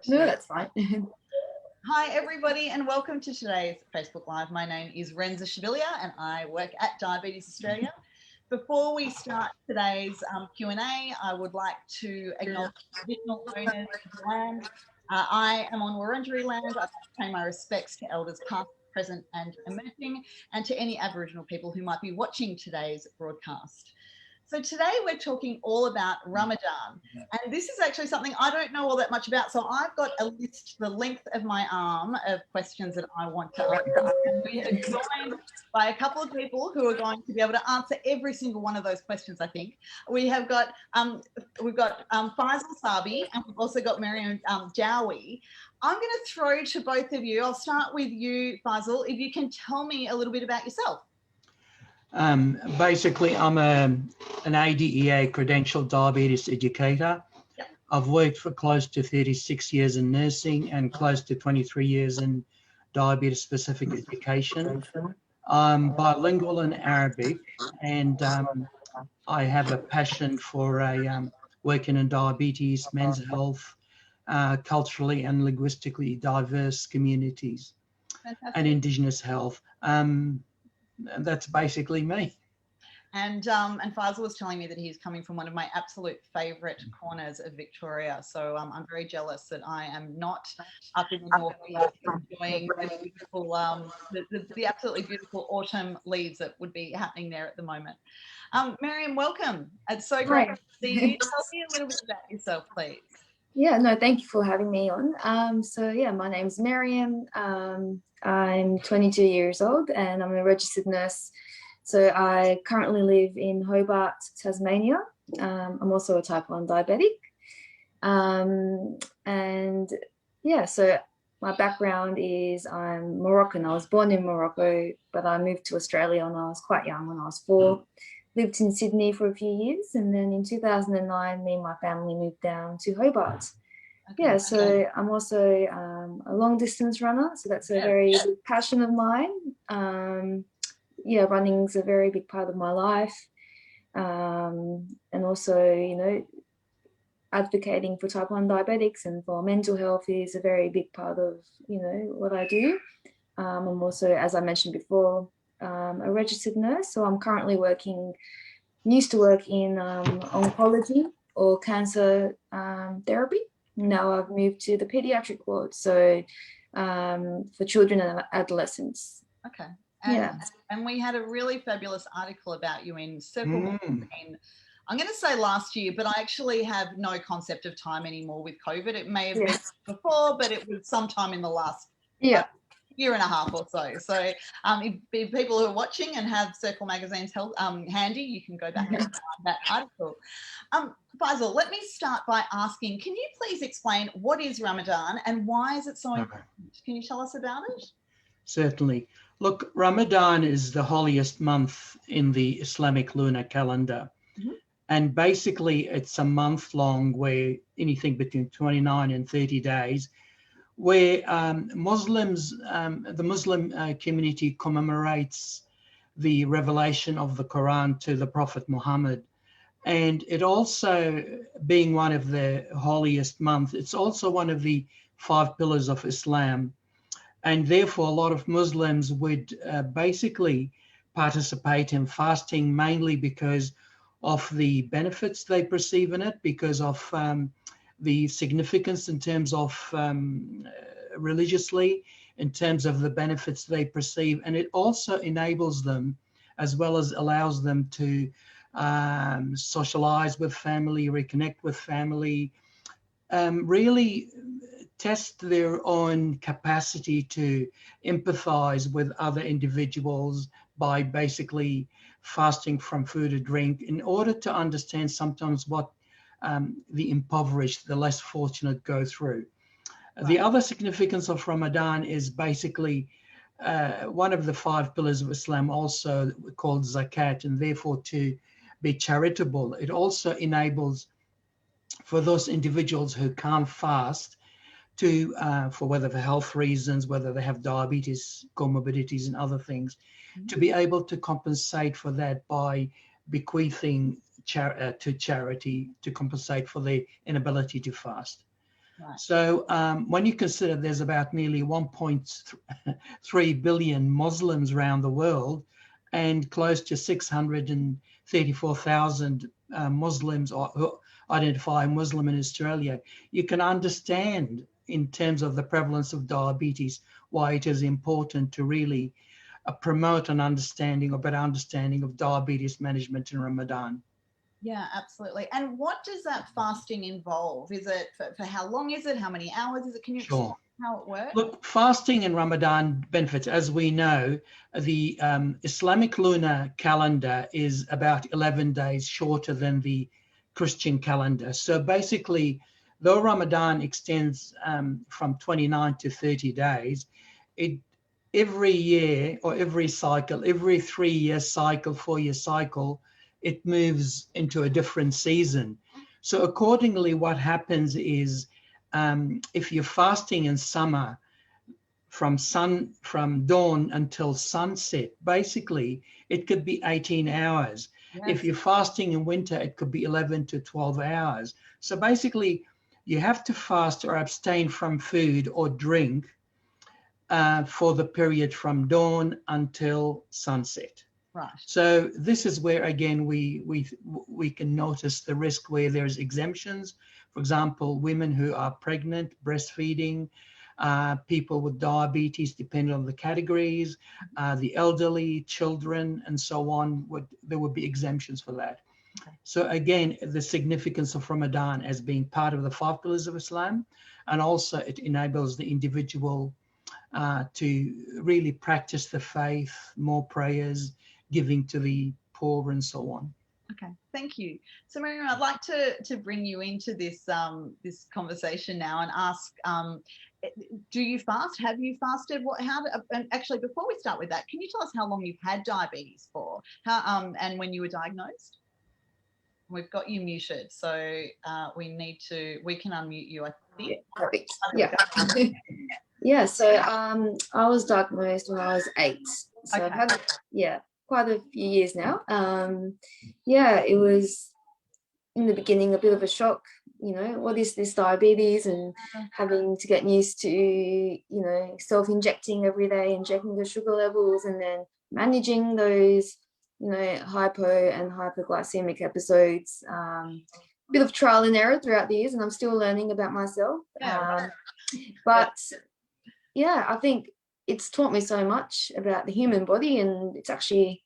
No, that's fine. Hi, everybody, and welcome to today's Facebook Live. My name is Renza Shabilia, and I work at Diabetes Australia. Before we start today's Q&A, I would like to acknowledge the traditional owners of the land. I am on Wurundjeri land. I'd like to pay my respects to elders past, present, and emerging, and to any Aboriginal people who might be watching today's broadcast. So today we're talking all about Ramadan, and this is actually something I don't know all that much about. So I've got a list the length of my arm of questions that I want to ask. And we are joined by a couple of people who are going to be able to answer every single one of those questions. I think we have got Faisal Sabi, and we've also got Miriam Jawi. I'm going to throw to both of you. I'll start with you, Faisal. If you can tell me a little bit about yourself. Basically, I'm an ADEA Credentialled Diabetes Educator. Yep. I've worked for close to 36 years in nursing and close to 23 years in diabetes-specific education. I'm bilingual in Arabic, and I have a passion for working in diabetes, men's health, culturally and linguistically diverse communities, Fantastic. and Indigenous health. That's basically me. And Faisal was telling me that he's coming from one of my absolute favourite corners of Victoria. So I'm very jealous that I am not up in the northeast enjoying the beautiful, the absolutely beautiful autumn leaves that would be happening there at the moment. Miriam, welcome. It's so great to see you. Tell me a little bit about yourself, please. Yeah, no, thank you for having me on. So yeah, my name's Meriem. I'm 22 years old and I'm a registered nurse. So I currently live in Hobart, Tasmania. I'm also a type 1 diabetic. And yeah, so my background is I'm Moroccan. I was born in Morocco, but I moved to Australia when I was quite young, when I was 4. Lived in Sydney for a few years, and then in 2009, me and my family moved down to Hobart. Okay. Yeah, so I'm also a long distance runner, so that's a very big passion of mine. Yeah, running's a very big part of my life, and also, you know, advocating for type 1 diabetics and for mental health is a very big part of, you know, what I do. I'm also, as I mentioned before, a registered nurse, so I'm currently used to work in oncology or cancer therapy. Now I've moved to the pediatric ward, so for children and adolescents. Okay. And we had a really fabulous article about you in Circle Magazine. I'm going to say last year, but I actually have no concept of time anymore with COVID. It may have been before, but it was sometime in the last year and a half or so. So if people who are watching and have Circle Magazine's handy, you can go back and find that article. Faisal, let me start by asking, can you please explain what is Ramadan and why is it so important? Can you tell us about it? Certainly. Look, Ramadan is the holiest month in the Islamic lunar calendar. And basically, it's a month long where anything between 29 and 30 days, where Muslims, the Muslim community commemorates the revelation of the Quran to the Prophet Muhammad. And it also, being one of the holiest months, it's also one of the 5 pillars of Islam. And therefore, a lot of Muslims would basically participate in fasting mainly because of the benefits they perceive in it, because of the significance in terms of religiously, in terms of the benefits they perceive. And it also enables them, as well as allows them to socialize with family, reconnect with family, really test their own capacity to empathize with other individuals by basically fasting from food or drink, in order to understand sometimes what the impoverished, the less fortunate go through. Right. The other significance of Ramadan is basically one of the 5 pillars of Islam, also called zakat, and therefore to be charitable. It also enables for those individuals who can't fast to, for whether for health reasons, whether they have diabetes, comorbidities and other things, to be able to compensate for that by bequeathing to charity to compensate for their inability to fast. Right. So when you consider there's about nearly 1.3 billion Muslims around the world, and close to 634,000 Muslims who identify Muslim in Australia, you can understand in terms of the prevalence of diabetes why it is important to really promote an understanding or better understanding of diabetes management in Ramadan. Yeah, absolutely. And what does that fasting involve? Is it for how long is it? How many hours is it? Can you explain Sure. how it works? Look, fasting in Ramadan benefits. As we know, the Islamic lunar calendar is about 11 days shorter than the Christian calendar. So basically, though Ramadan extends from 29 to 30 days, every year or every cycle, every 3-year cycle, 4-year cycle, it moves into a different season. So accordingly, what happens is if you're fasting in summer from dawn until sunset, basically it could be 18 hours. Yes. If you're fasting in winter, it could be 11 to 12 hours. So basically, you have to fast or abstain from food or drink for the period from dawn until sunset. Right. So this is where, again, we can notice the risk where there's exemptions. For example, women who are pregnant, breastfeeding, people with diabetes, depending on the categories, the elderly, children, and so on, there would be exemptions for that. Okay. So again, the significance of Ramadan as being part of the 5 pillars of Islam, and also it enables the individual to really practice the faith, more prayers, giving to the poor, and so on. Okay, thank you. So Miriam, I'd like to bring you into this this conversation now and ask, do you fast? Have you fasted? And actually, before we start with that, can you tell us how long you've had diabetes for? And when you were diagnosed? We've got you muted, so we can unmute you, I think. Perfect. Yeah. Yeah, so I was diagnosed when I was 8. So Okay. I've had quite a few years now. It was in the beginning a bit of a shock, what is this diabetes, and having to get used to, self-injecting every day and checking the sugar levels, and then managing those, hypo and hypoglycemic episodes. A bit of trial and error throughout the years, and I'm still learning about myself. But I think it's taught me so much about the human body, and it's actually,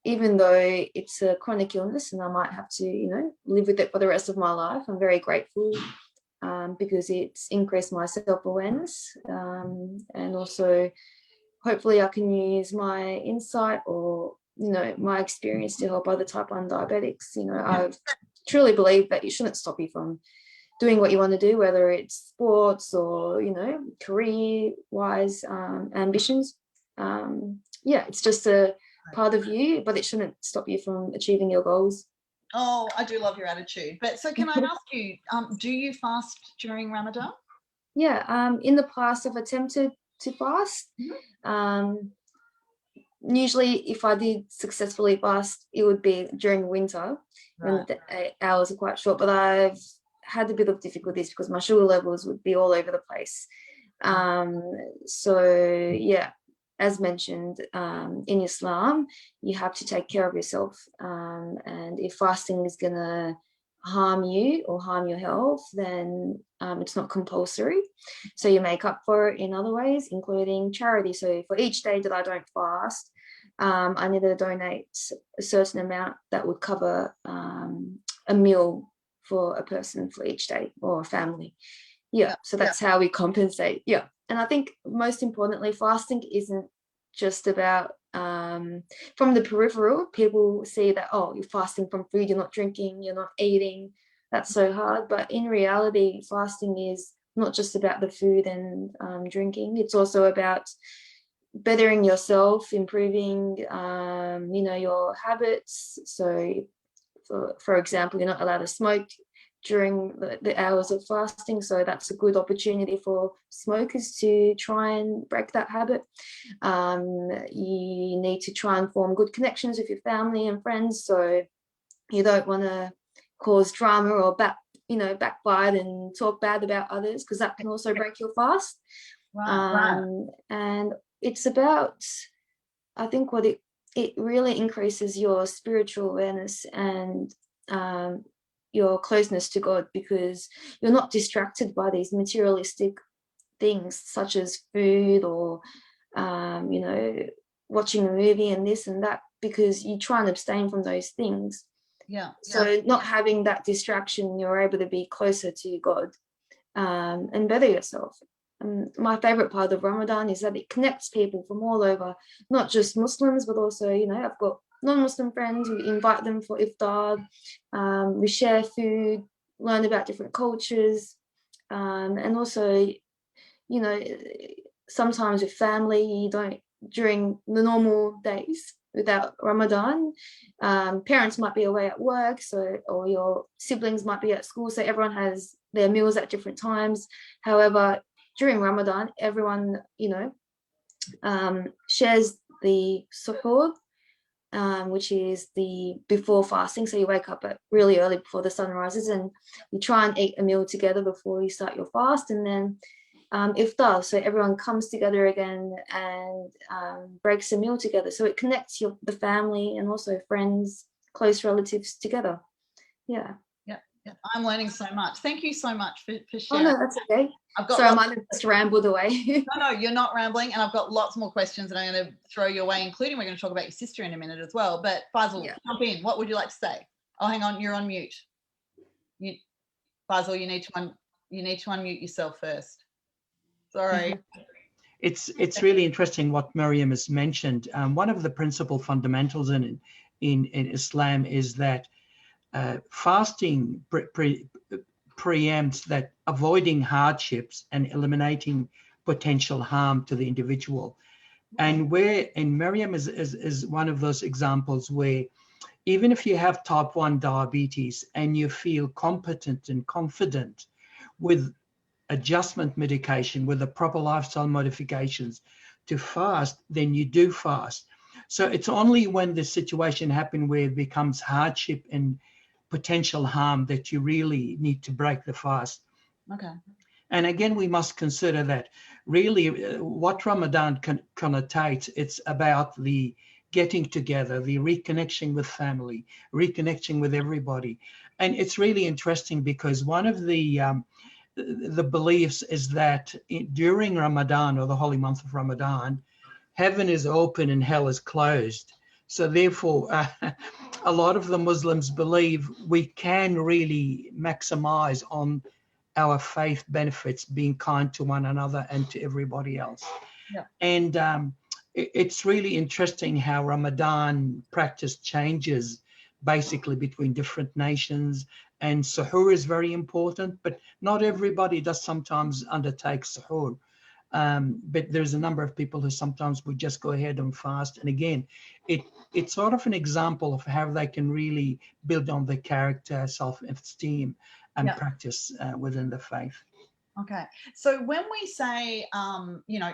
even though it's a chronic illness and I might have to, live with it for the rest of my life, I'm very grateful because it's increased my self-awareness, and also hopefully I can use my insight or, my experience to help other type 1 diabetics. I truly believe that it shouldn't stop you from doing what you want to do, whether it's sports or, career-wise ambitions. It's just a part of you, but it shouldn't stop you from achieving your goals. Oh, I do love your attitude. But so can I ask you, do you fast during Ramadan? Yeah, in the past I've attempted to fast. Usually if I did successfully fast, it would be during winter, when the hours are quite short, but I've had a bit of difficulties because my sugar levels would be all over the place. As mentioned, in Islam, you have to take care of yourself. And if fasting is going to harm you or harm your health, then it's not compulsory. So you make up for it in other ways, including charity. So for each day that I don't fast, I need to donate a certain amount that would cover a meal for a person for each day, or a family. So that's how we compensate. And I think most importantly, fasting isn't just about from the peripheral. People see that, oh, you're fasting from food, you're not drinking, you're not eating, that's so hard. But in reality, fasting is not just about the food and drinking. It's also about bettering yourself, improving your habits. So for example, you're not allowed to smoke during the hours of fasting, so that's a good opportunity for smokers to try and break that habit. You need to try and form good connections with your family and friends, so you don't want to cause drama or backbite and talk bad about others, because that can also break your fast. Right. And it's about, I think what it really increases your spiritual awareness and your closeness to God, because you're not distracted by these materialistic things such as food or watching a movie and this and that, because you try and abstain from those things. So not having that distraction, you're able to be closer to God and better yourself. My favorite part of Ramadan is that it connects people from all over, not just Muslims, but also, I've got non-Muslim friends. We invite them for iftar. We share food, learn about different cultures, and also, sometimes with family, you don't, during the normal days without Ramadan, parents might be away at work, or your siblings might be at school, so everyone has their meals at different times. However, during Ramadan, everyone, shares the suhoor, which is the before fasting. So you wake up really early before the sun rises, and you try and eat a meal together before you start your fast, and then iftar, so everyone comes together again and breaks a meal together. So it connects the family and also friends, close relatives together. Yeah. I'm learning so much. Thank you so much for sharing. Oh no, that's okay. Sorry, I might have just rambled away. No, you're not rambling, and I've got lots more questions that I'm going to throw your way, including we're going to talk about your sister in a minute as well. But Basil, jump in. What would you like to say? Oh, hang on, you're on mute. Basil, you need to unmute yourself first. Sorry. It's really interesting what Miriam has mentioned. One of the principal fundamentals in Islam is that fasting preempts that avoiding hardships and eliminating potential harm to the individual. And Meriem is one of those examples where even if you have type 1 diabetes and you feel competent and confident with adjustment medication, with the proper lifestyle modifications to fast, then you do fast. So it's only when the situation happens where it becomes hardship and potential harm that you really need to break the fast. Okay. And again, we must consider that really what Ramadan connotates, it's about the getting together, the reconnection with family, reconnection with everybody. And it's really interesting because one of the beliefs is that during Ramadan, or the holy month of Ramadan, heaven is open and hell is closed. So therefore, a lot of the Muslims believe we can really maximize on our faith benefits, being kind to one another and to everybody else. Yeah. And it's really interesting how Ramadan practice changes basically between different nations. And suhoor is very important, but not everybody does sometimes undertake suhoor. But there's a number of people who sometimes would just go ahead and fast. And again, it's sort of an example of how they can really build on their character, self-esteem, and practice within the faith. Okay. So when we say,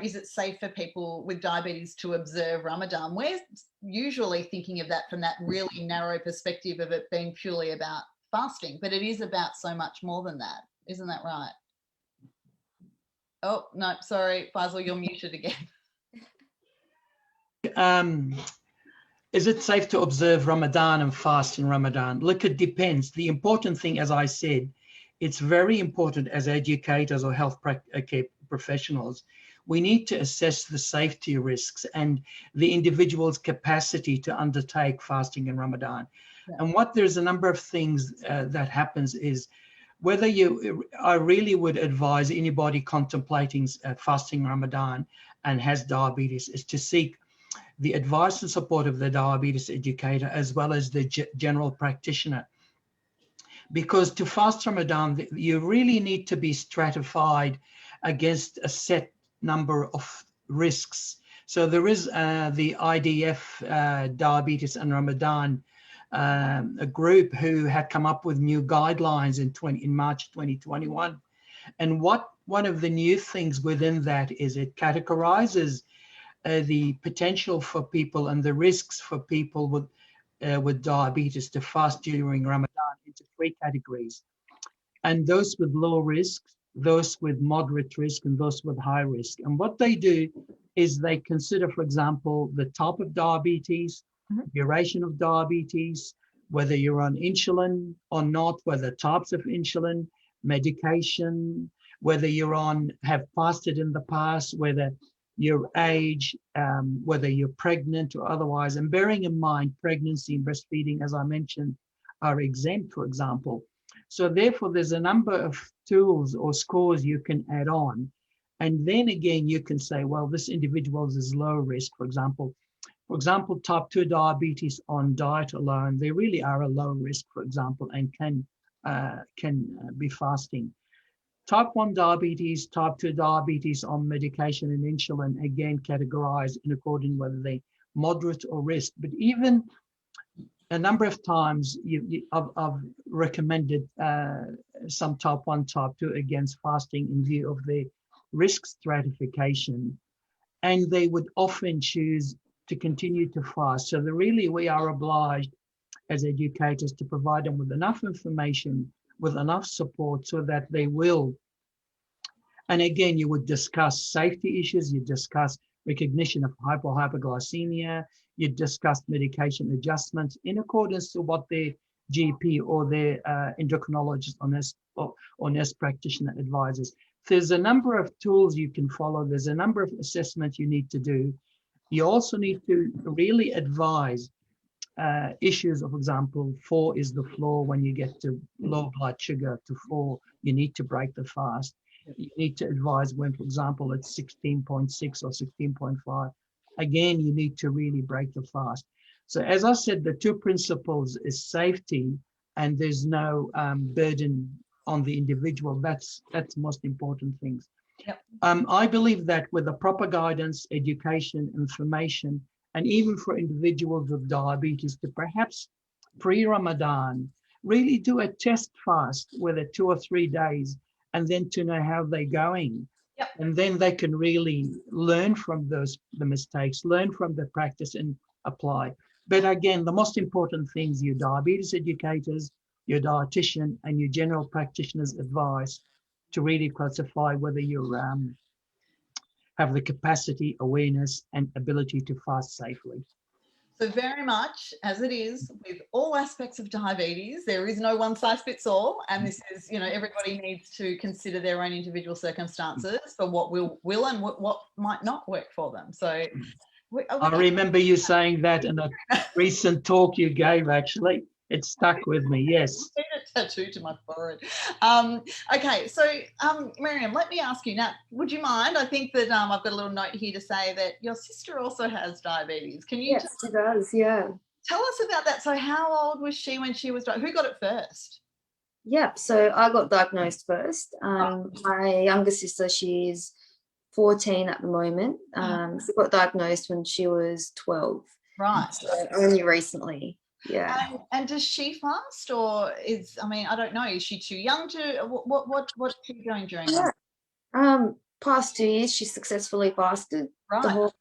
is it safe for people with diabetes to observe Ramadan? We're usually thinking of that from that really narrow perspective of it being purely about fasting, but it is about so much more than that. Isn't that right? Oh, no, sorry, Basil, you're muted again. Is it safe to observe Ramadan and fast in Ramadan? Look, it depends. The important thing, as I said, it's very important as educators or health professionals, we need to assess the safety risks and the individual's capacity to undertake fasting in Ramadan. Yeah. And there's a number of things that happens is whether I really would advise anybody contemplating fasting Ramadan and has diabetes is to seek the advice and support of the diabetes educator as well as the general practitioner. Because to fast Ramadan, you really need to be stratified against a set number of risks. So there is the IDF Diabetes and Ramadan, a group who had come up with new guidelines in March 2021. And one of the new things within that is it categorizes the potential for people and the risks for people with diabetes to fast during Ramadan into 3 categories. and those with low risk, those with moderate risk, and those with high risk. And what they do is they consider, for example, the type of diabetes, duration of diabetes, whether you're on insulin or not, whether types of insulin, medication, whether you're on, have fasted in the past, whether your age, whether you're pregnant or otherwise. And bearing in mind, pregnancy and breastfeeding, as I mentioned, are exempt, for example. So therefore, there's a number of tools or scores you can add on. And then again, you can say, well, this individual is low risk, for example. For example, type 2 diabetes on diet alone, they really are a low risk, for example, and can be fasting. Type 1 diabetes, type 2 diabetes on medication and insulin, again, categorized in according whether they moderate or risk. But even a number of times I've recommended some type 1, type 2 against fasting in view of their risk stratification. And they would often choose to continue to fast. So we are obliged as educators to provide them with enough information, with enough support so that they will. And again, you would discuss safety issues, you discuss recognition of hypoglycemia, you discuss medication adjustments in accordance to what their GP or their endocrinologist or nurse practitioner advises. There's a number of tools you can follow. There's a number of assessments you need to do. You also need to really advise issues of, for example, 4 is the floor. When you get to low blood sugar to 4, you need to break the fast. You need to advise when, for example, it's 16.6 or 16.5. Again, you need to really break the fast. So as I said, the 2 principles is safety, and there's no burden on the individual. That's the most important things. Yep. I believe that with the proper guidance, education, information, and even for individuals with diabetes to perhaps pre-Ramadan, really do a test fast, whether 2 or 3 days, and then to know how they're going. Yep. And then they can really learn from the mistakes, learn from the practice and apply. But again, the most important things, your diabetes educators, your dietitian, and your general practitioner's advice to really classify whether you have the capacity, awareness, and ability to fast safely. So very much as it is with all aspects of diabetes, there is no one size fits all. And this is, everybody needs to consider their own individual circumstances for what will and what might not work for them. So I remember you saying that in a recent talk you gave, actually. It stuck with me, yes. I need a tattoo to my forehead. Okay, so Miriam, let me ask you now, would you mind? I think that I've got a little note here to say that your sister also has diabetes. Can you? Yes, she does, yeah. Tell us about that. So how old was she when she was diagnosed? Who got it first? Yeah, so I got diagnosed first. My younger sister, she's 14 at the moment. She got diagnosed when she was 12. Right. So only recently. Yeah. And does she fast, or I don't know, is she too young to, what's she going during that? Past 2 years she successfully fasted. Right. The whole,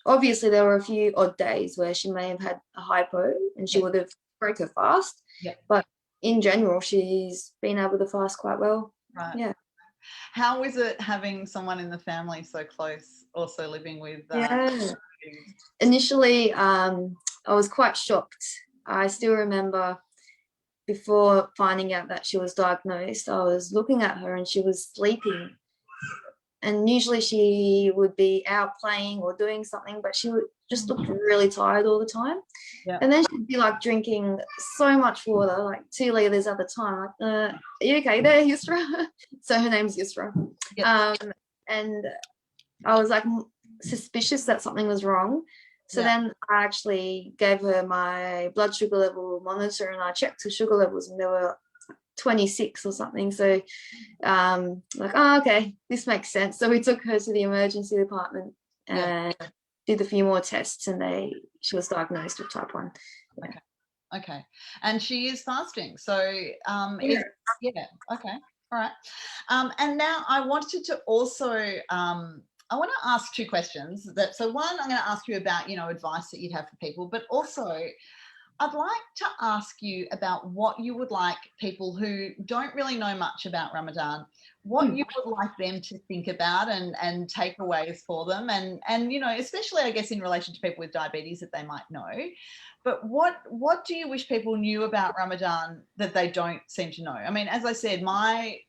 obviously there were a few odd days where she may have had a hypo and she would have broke her fast. Yeah. But in general she's been able to fast quite well. Right. Yeah. How is it having someone in the family so close also living with Initially I was quite shocked. I still remember before finding out that she was diagnosed, I was looking at her and she was sleeping. And usually she would be out playing or doing something, but she would just look really tired all the time. Yeah. And then she'd be like drinking so much water, like 2 liters at the time. Like, are you okay there, Yusra? So her name's Yusra. Yeah. And I was like suspicious that something was wrong. So then I actually gave her my blood sugar level monitor and I checked her sugar levels and they were 26 or something. So okay, this makes sense. So we took her to the emergency department and did a few more tests and she was diagnosed with type 1. Yeah. Okay. And she is fasting. So okay. All right. And now I wanted to also I want to ask 2 questions. So one, I'm going to ask you about, advice that you'd have for people, but also I'd like to ask you about what you would like people who don't really know much about Ramadan, what you would like them to think about and takeaways for them. And, you know, especially, I guess, in relation to people with diabetes that they might know. But what do you wish people knew about Ramadan that they don't seem to know? I mean, as I said, my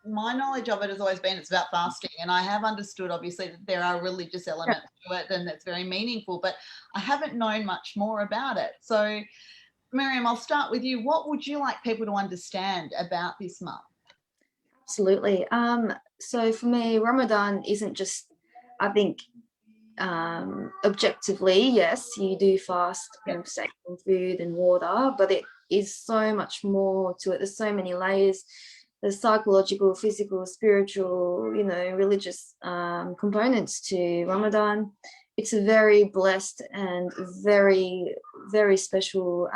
knowledge of it has always been it's about fasting, and I have understood obviously that there are religious elements to it and it's very meaningful, but I haven't known much more about it. So Miriam, I'll start with you. What would you like people to understand about this month? Absolutely. So for me, Ramadan isn't just, I think, objectively, yes, you do fast and abstain from food and water, but it is so much more to it. There's so many layers. There's psychological, physical, spiritual, you know, religious components to Ramadan. It's a very blessed and very, very special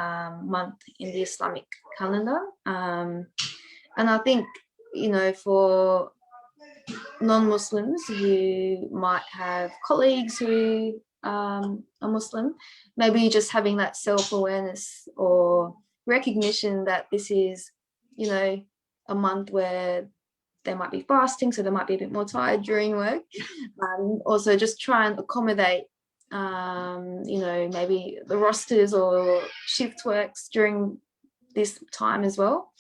month in the Islamic calendar. And I think, you know, for non-Muslims who might have colleagues who are Muslim, maybe just having that self-awareness or recognition that this is, you know, a month where they might be fasting, so they might be a bit more tired during work. Also just try and accommodate, you know, maybe the rosters or shift works during this time as well.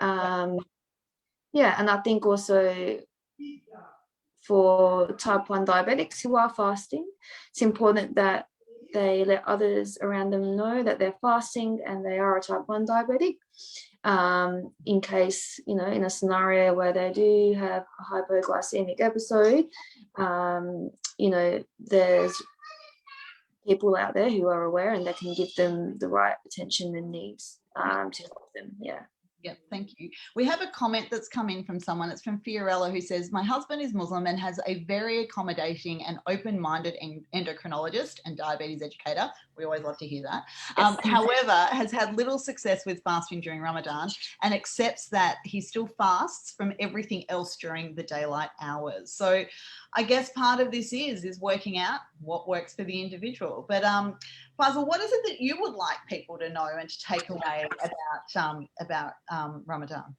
Yeah, and I think also for type 1 diabetics who are fasting, it's important that they let others around them know that they're fasting and they are a type 1 diabetic, in case, you know, in a scenario where they do have a hypoglycemic episode, you know, there's people out there who are aware and that can give them the right attention and needs to help them. Yeah. Yeah, thank you. We have a comment that's come in from someone. It's from Fiorella, who says, my husband is Muslim and has a very accommodating and open-minded endocrinologist and diabetes educator. We always love to hear that. Yes. However, has had little success with fasting during Ramadan and accepts that he still fasts from everything else during the daylight hours. So I guess part of this is working out what works for the individual. But Basil, what is it that you would like people to know and to take away about Ramadan?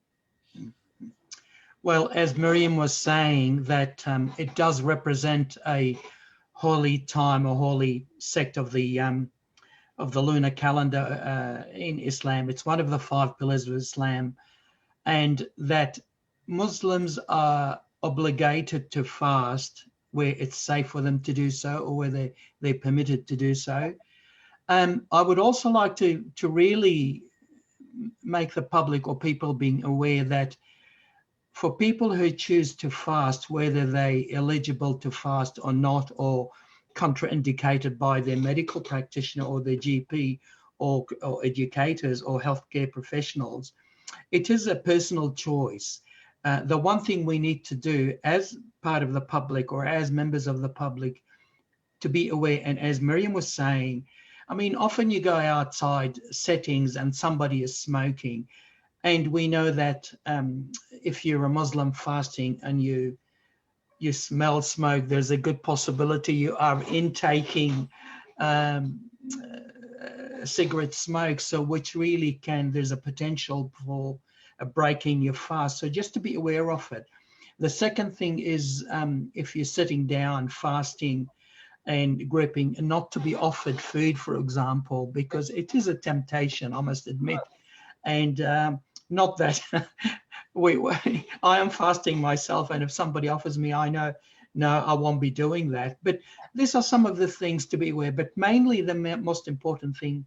Well, as Miriam was saying, that it does represent a holy time, a holy sect of the lunar calendar in Islam. It's one of the 5 pillars of Islam, and that Muslims are obligated to fast where it's safe for them to do so or where they're permitted to do so. I would also like to really make the public or people being aware that for people who choose to fast, whether they're eligible to fast or not, or contraindicated by their medical practitioner or their GP or educators or healthcare professionals, it is a personal choice. The one thing we need to do as part of the public or as members of the public to be aware, and as Miriam was saying, I mean, often you go outside settings and somebody is smoking, and we know that if you're a Muslim fasting and you smell smoke, there's a good possibility you are intaking cigarette smoke, so which really there's a potential for breaking your fast. So just to be aware of it. The second thing is if you're sitting down fasting and gripping, and not to be offered food, for example, because it is a temptation, I must admit. And not that I am fasting myself, and if somebody offers me, I know, no, I won't be doing that. But these are some of the things to be aware. But mainly the most important thing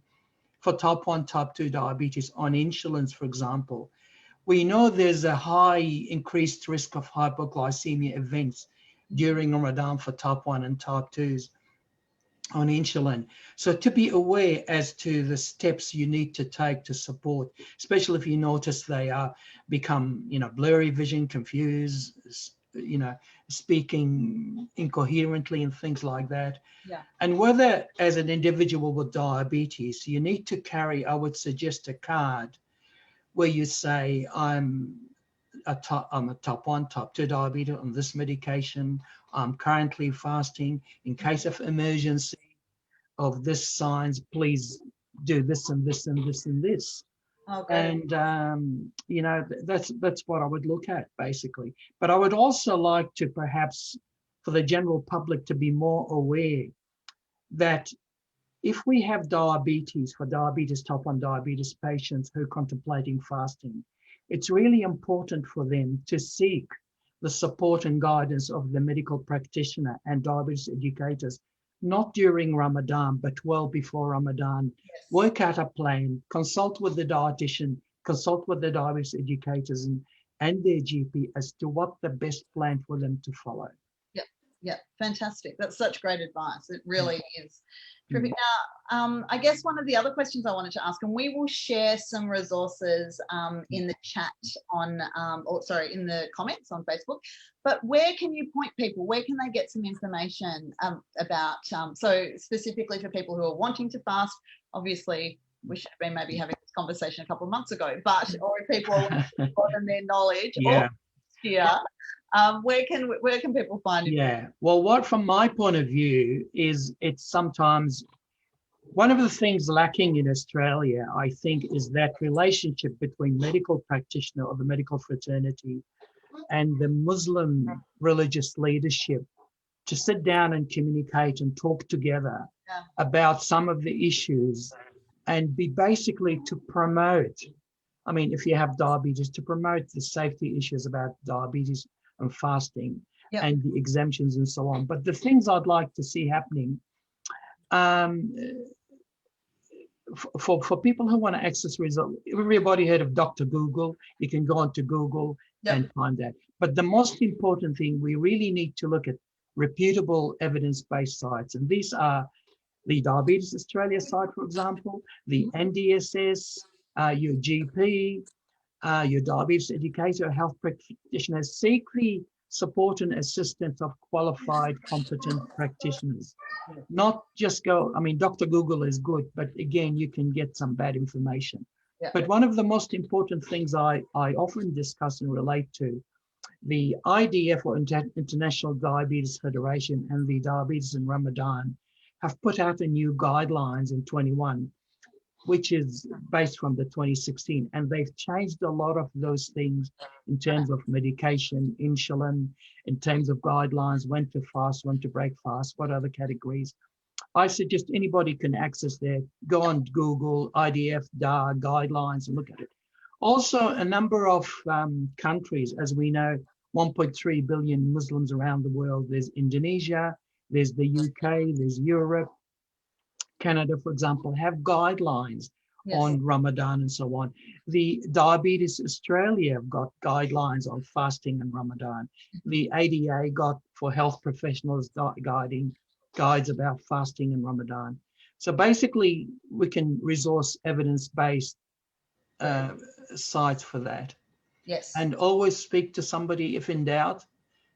for type 1, type 2 diabetes on insulins, for example, we know there's a high increased risk of hypoglycemia events during Ramadan for type 1 and type 2s on insulin. So to be aware as to the steps you need to take to support, especially if you notice they are become, blurry vision, confused, speaking incoherently and things like that. Yeah. And whether as an individual with diabetes, you need to carry, I would suggest, a card where you say, I'm a type 1, type 2 diabetes on this medication. I'm currently fasting. In case of emergency of this signs, please do this and this and this and this. Okay. And you know, that's what I would look at basically. But I would also like to perhaps for the general public to be more aware that if we have diabetes, for diabetes, type 1 diabetes patients who are contemplating fasting, it's really important for them to seek the support and guidance of the medical practitioner and diabetes educators, not during Ramadan, but well before Ramadan. Yes. Work out a plan, consult with the dietitian, consult with the diabetes educators and their GP as to what the best plan for them to follow. Yeah, fantastic. That's such great advice. It really is terrific. Mm. Now, I guess one of the other questions I wanted to ask, and we will share some resources in the chat on, in the comments on Facebook, but where can you point people? Where can they get some information about, so specifically for people who are wanting to fast? Obviously, we should have been maybe having this conversation a couple of months ago, but, or if people are broaden their knowledge, Yeah. where can people find it? Yeah, well, what from my point of view is it's sometimes one of the things lacking in Australia, I think, is that relationship between medical practitioner or the medical fraternity and the Muslim religious leadership to sit down and communicate and talk together about some of the issues and be basically to promote, I mean, if you have diabetes, to promote the safety issues about diabetes and fasting and the exemptions and so on. But the things I'd like to see happening, for people who want to access results, everybody heard of Dr. Google. You can go onto Google and find that. But the most important thing, we really need to look at reputable evidence-based sites. And these are the Diabetes Australia site, for example, the NDSS, your GP, your diabetes educator, health practitioner. Seek the support and assistance of qualified, competent practitioners. Not just go, I mean, Dr. Google is good, but again, you can get some bad information. But one of the most important things I often discuss and relate to, the IDF, or International Diabetes Federation, and the Diabetes in Ramadan have put out a new guidelines in 21, which is based from the 2016. And they've changed a lot of those things in terms of medication, insulin, in terms of guidelines, when to fast, when to break fast, what other categories. I suggest anybody can access there, go on Google, IDF, DA, guidelines, and look at it. Also, a number of countries, as we know, 1.3 billion Muslims around the world. There's Indonesia, there's the UK, there's Europe, Canada, for example, have guidelines on Ramadan and so on. The Diabetes Australia have got guidelines on fasting and Ramadan. The ADA got, for health professionals, guides about fasting and Ramadan. So basically, we can resource evidence-based sites for that. Yes. And always speak to somebody if in doubt.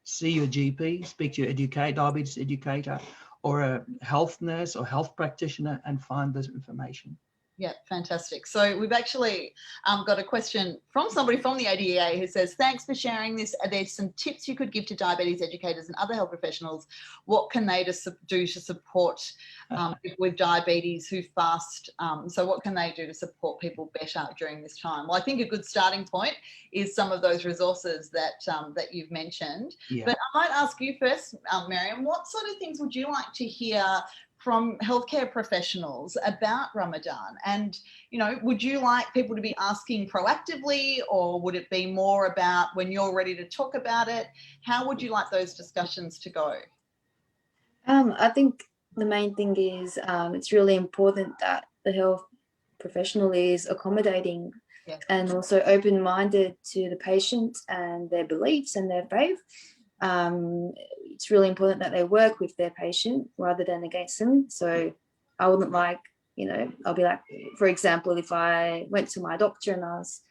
See your GP, speak to your diabetes educator, or a health nurse or health practitioner, and find this information. Yeah, fantastic. So we've actually got a question from somebody from the ADA who says, thanks for sharing this. There's some tips you could give to diabetes educators and other health professionals. What can they do to support people with diabetes who fast? So what can they do to support people better during this time? Well, I think a good starting point is some of those resources that that you've mentioned. Yeah. But I might ask you first, Miriam, what sort of things would you like to hear from healthcare professionals about Ramadan? And, you know, would you like people to be asking proactively, or would it be more about when you're ready to talk about it? How would you like those discussions to go? I think the main thing is it's really important that the health professional is accommodating and also open-minded to the patient and their beliefs and their faith. It's really important that they work with their patient rather than against them. So I wouldn't like, you know, I'll be like, for example, if I went to my doctor and I was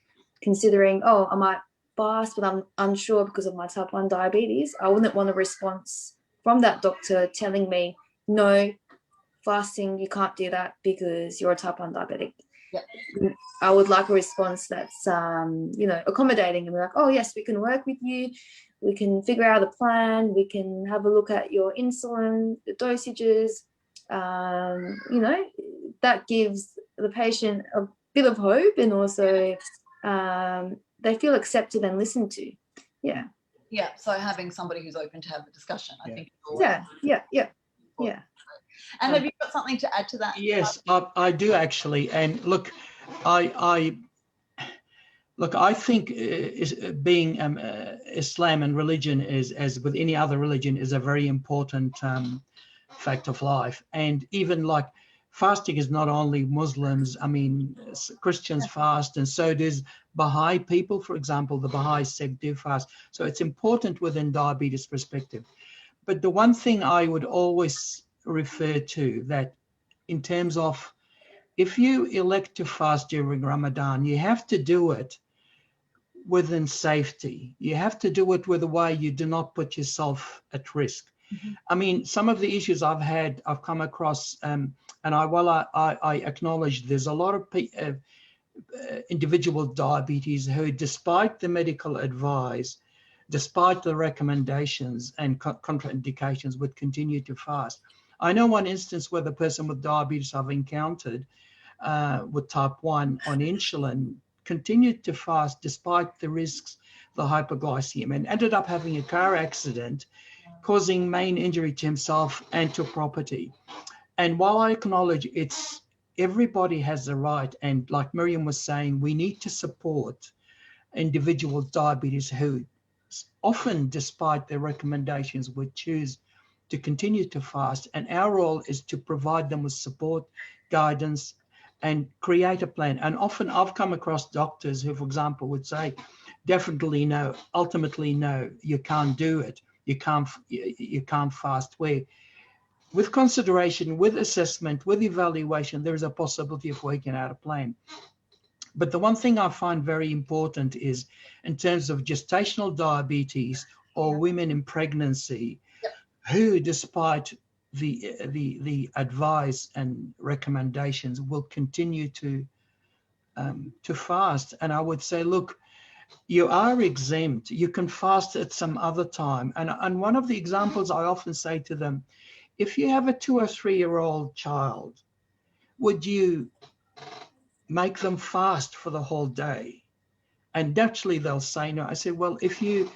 considering, oh, I might fast, but I'm unsure because of my type 1 diabetes, I wouldn't want a response from that doctor telling me, no, fasting, you can't do that because you're a type 1 diabetic. Yep. I would like a response that's, you know, accommodating and be like, oh, yes, we can work with you. We can figure out a plan. We can have a look at your insulin, the dosages. You know, that gives the patient a bit of hope, and also they feel accepted and listened to. Yeah. Yeah. So having somebody who's open to have the discussion, I think. Yeah. And have you got something to add to that? Yes, I do actually. And look, I think being Islam and religion is, as with any other religion, is a very important fact of life. And even like fasting is not only Muslims. I mean, Christians fast, and so does Baha'i people. For example, the Baha'i sect do fast. So it's important within diabetes perspective. But the one thing I would always refer to, that in terms of, if you elect to fast during Ramadan, you have to do it within safety. You have to do it with a way you do not put yourself at risk. Mm-hmm. I mean, some of the issues I've come across, and I acknowledge there's a lot of individual diabetes who, despite the medical advice, despite the recommendations and contraindications, would continue to fast. I know one instance where the person with diabetes I've encountered with type 1 on insulin continued to fast despite the risks, the hypoglycemia, and ended up having a car accident causing main injury to himself and to property. And while I acknowledge everybody has a right, and like Miriam was saying, we need to support individual diabetes who often, despite their recommendations, would choose to continue to fast. And our role is to provide them with support, guidance, and create a plan. And often I've come across doctors who, for example, would say, definitely no, ultimately no, you can't do it. You can't fast. Where with consideration, with assessment, with evaluation, there is a possibility of working out a plan. But the one thing I find very important is, in terms of gestational diabetes or women in pregnancy, who, despite the advice and recommendations, will continue to fast. And I would say, look, you are exempt. You can fast at some other time. And one of the examples I often say to them, if you have a 2 or 3 year old child, would you make them fast for the whole day? And naturally they'll say no. I say, well, if you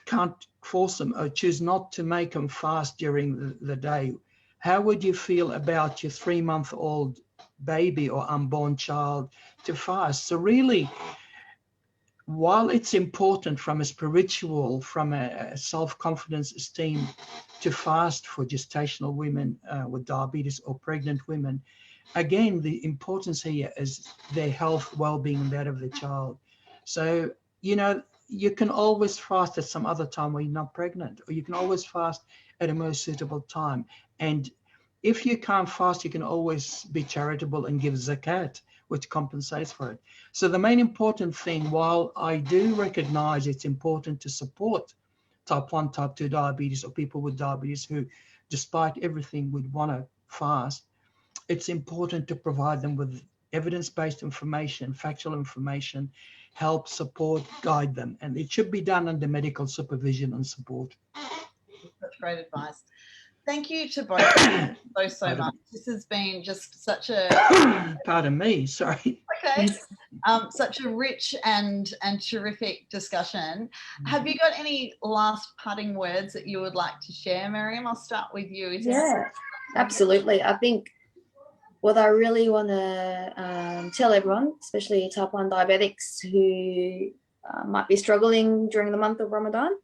can't force them or choose not to make them fast during the day, how would you feel about your 3-month-old baby or unborn child to fast? So really, while it's important from a spiritual, from a self-confidence, esteem, to fast for gestational women with diabetes or pregnant women, again, the importance here is their health, well-being, and that of the child. So, you can always fast at some other time when you're not pregnant, or you can always fast at a more suitable time. And if you can't fast, you can always be charitable and give zakat, which compensates for it. So the main important thing, while I do recognize it's important to support type 1, type 2 diabetes, or people with diabetes who, despite everything, would want to fast, it's important to provide them with evidence-based information, factual information, help, support, guide them. And it should be done under medical supervision and support. That's great advice. Thank you to both so much. This has been just such a... Pardon me, sorry. Okay. Such a rich and terrific discussion. Have you got any last parting words that you would like to share, Miriam? I'll start with you. Yeah, absolutely. I think what I really want to tell everyone, especially type 1 diabetics who might be struggling during the month of Ramadan,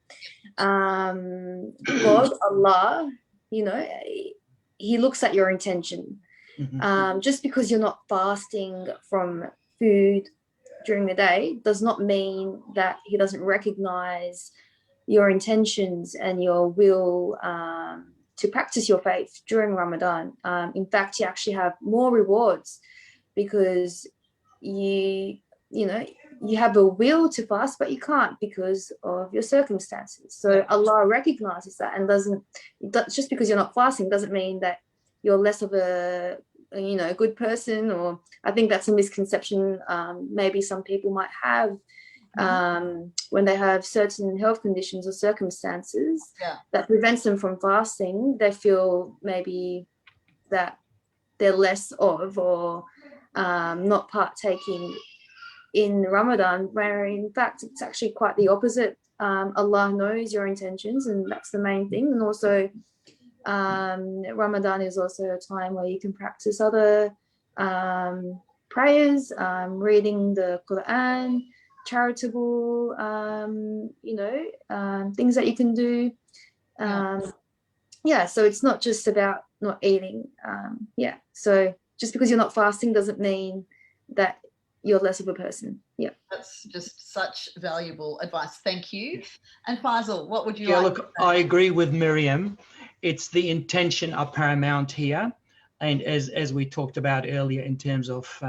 God, Allah, He looks at your intention. Just because you're not fasting from food during the day does not mean that He doesn't recognize your intentions and your will to practice your faith during Ramadan. In fact, you actually have more rewards because you have a will to fast, but you can't because of your circumstances. So Allah recognizes that and just because you're not fasting doesn't mean that you're less of a good person. Or I think that's a misconception maybe some people might have when they have certain health conditions or circumstances that prevents them from fasting. They feel maybe that they're less of, or not partaking in Ramadan, where in fact it's actually quite the opposite. Allah knows your intentions, and that's the main thing. And also Ramadan is also a time where you can practice other prayers, reading the Quran, charitable things that you can do. So it's not just about not eating. So just because you're not fasting doesn't mean that you're less of a person. Yeah, that's just such valuable advice. Thank you. And Faisal, what would you like? Look, I agree with Miriam. It's the intention are paramount here, and as we talked about earlier, in terms of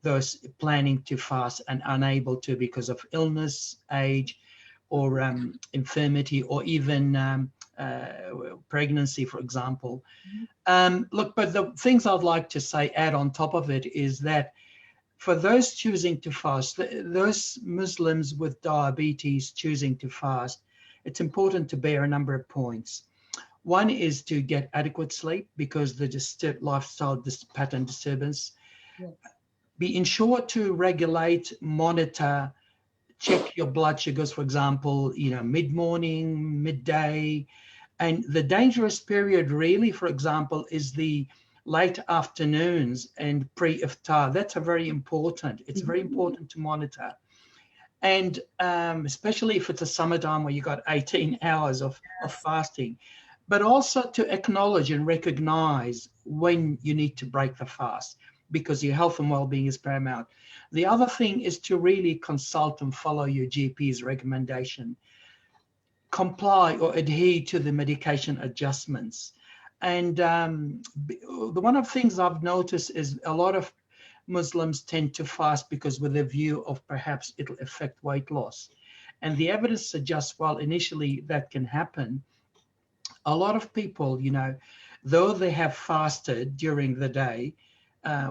those planning to fast and unable to because of illness, age, or infirmity, or even pregnancy, for example. Look, but the things I'd like to say, add on top of it, is that for those choosing to fast, those Muslims with diabetes choosing to fast, it's important to bear a number of points. One is to get adequate sleep, because the lifestyle pattern disturbance. Be ensured to regulate, monitor, check your blood sugars, for example, mid-morning, midday. And the dangerous period really, for example, is the late afternoons and pre-iftar. That's very important. It's very important to monitor. And especially if it's a summertime where you've got 18 hours of fasting, but also to acknowledge and recognize when you need to break the fast, because your health and well-being is paramount. The other thing is to really consult and follow your GP's recommendation. Comply or adhere to the medication adjustments. And one of the things I've noticed is a lot of Muslims tend to fast because with a view of perhaps it'll affect weight loss. And the evidence suggests, while initially that can happen, a lot of people, though they have fasted during the day,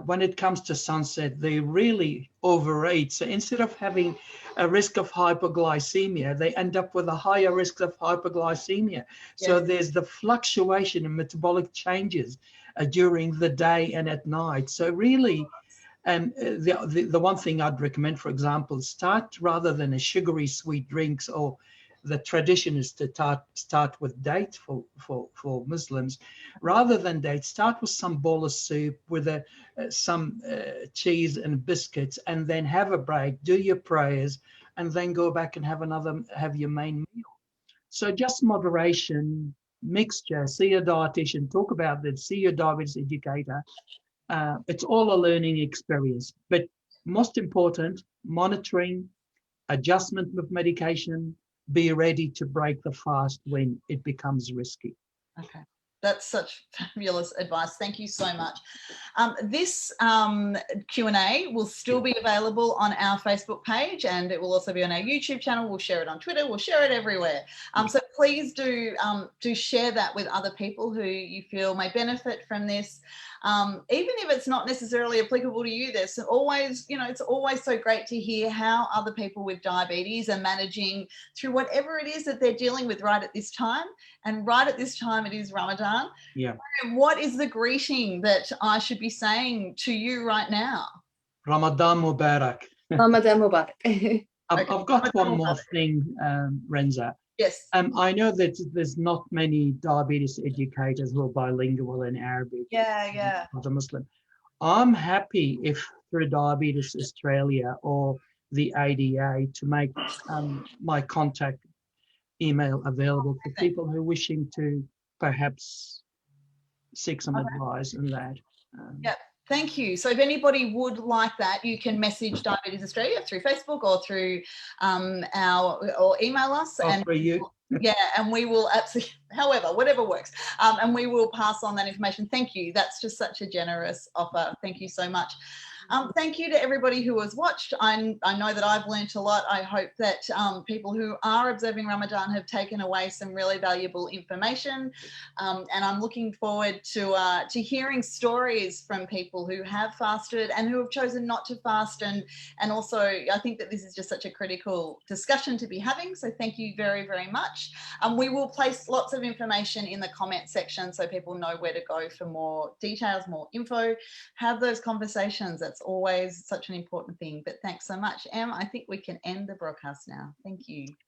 when it comes to sunset, they really overeat. So instead of having a risk of hypoglycemia, they end up with a higher risk of hypoglycemia. So there's the fluctuation in metabolic changes during the day and at night. So really, the one thing I'd recommend, for example, start rather than a sugary sweet drinks, or the tradition is to start with dates for Muslims. Rather than dates, start with some bowl of soup with some cheese and biscuits, and then have a break, do your prayers, and then go back and have your main meal. So just moderation, mixture. See your dietitian, talk about that, see your diabetes educator. It's all a learning experience, but most important, monitoring, adjustment with medication, be ready to break the fast when it becomes risky. Okay. That's such fabulous advice. Thank you so much. This Q&A will still be available on our Facebook page, and it will also be on our YouTube channel. We'll share it on Twitter. We'll share it everywhere. So please do share that with other people who you feel may benefit from this. Even if it's not necessarily applicable to you, there's always, it's always so great to hear how other people with diabetes are managing through whatever it is that they're dealing with right at this time. And right at this time, it is Ramadan. Yeah. What is the greeting that I should be saying to you right now? Ramadan Mubarak. Ramadan Mubarak. I've got one more thing, Renza. Yes. I know that there's not many diabetes educators who are bilingual in Arabic. Yeah. As a Muslim, I'm happy if through Diabetes Australia or the ADA to make my contact email available for people who are wishing to perhaps seek some advice on that. Yep. Thank you. So if anybody would like that, you can message Diabetes Australia through Facebook or through or email us. And for you. Yeah, and we will absolutely, however, whatever works, and we will pass on that information. Thank you. That's just such a generous offer. Thank you so much. Thank you to everybody who has watched. I know that I've learnt a lot. I hope that people who are observing Ramadan have taken away some really valuable information. And I'm looking forward to hearing stories from people who have fasted and who have chosen not to fast. And also, I think that this is just such a critical discussion to be having. So thank you very, very much. We will place lots of information in the comment section so people know where to go for more details, more info. Have those conversations. That's always such an important thing. But thanks so much, Em. I think we can end the broadcast now. Thank you.